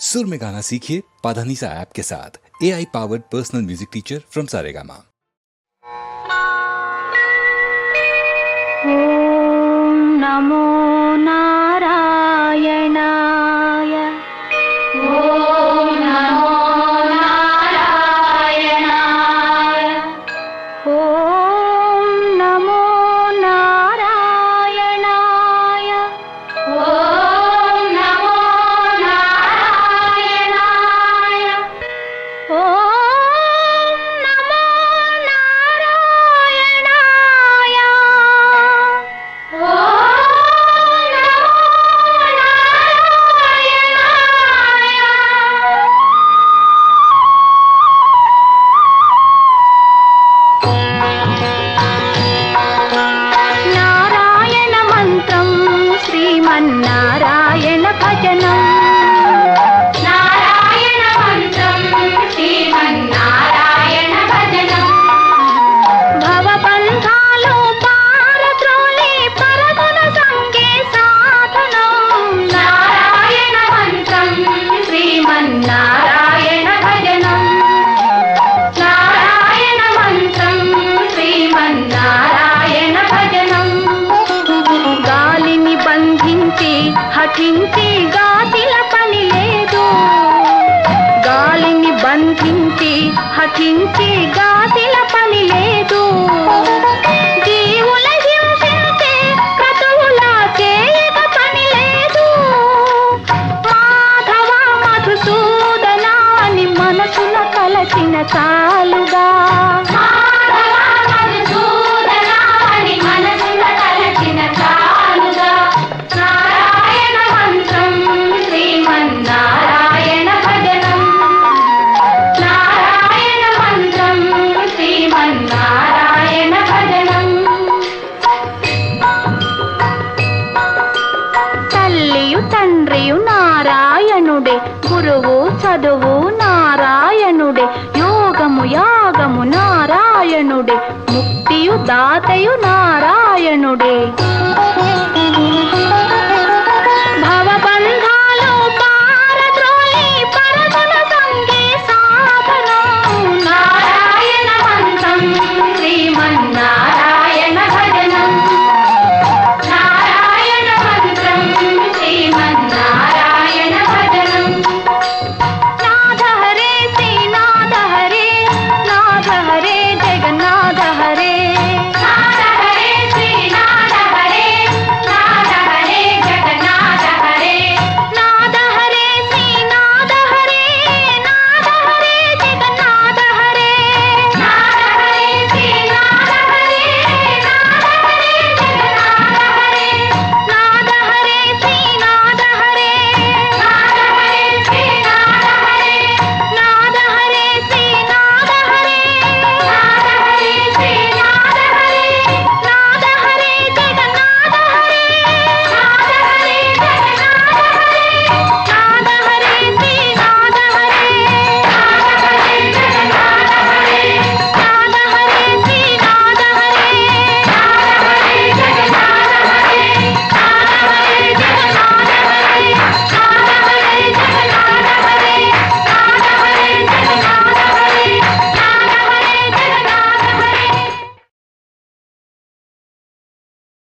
सुर में गाना सीखिए पाधानीसा ऐप के साथ। AI powered personal music teacher from Saregama. ओम नमो नारायणाय। ओम नमो नारायणाय। ओम नमो नारायणाय। ओम नमो नारायणाय। ओम नमो नारायणाय। ओम नारायण मंत्रं श्रीमन्नारायण भजनं। नारायण मंत्रं श्रीमन्नारायण भजनं। भवबन्धालो पारद्रोले परमन संगे साधनं। नारायण मंत्रं श्रीमन्नारायण भजनं। नारायण मंत्रं श्रीमन्नारायण भजनं। గాలిని బంధించి హఠించి గాతిల పని లేదు. గాలిని బంధించి హఠించి గాతిల పని లేదు. జీవుల హింసించే క్రతువుల చేయక పని లేదు. మాధవ మధుసూదన అని మనసున కలచిన చాలుగా. మాధవ మధుసూదన అని మనసున కలచిన చాలుగా. నారాయణ మంత్రం శ్రీమన్నారాయణ భజనం. నారాయణ మంత్రం శ్రీమన్నారాయణ భజనం. తల్లియు తండ్రియు నారాయణుడే. గురువు చదువు నారాయణుడే. యోగము యాగము నారాయణుడే. ముక్తియు దాతయు నారాయణుడే.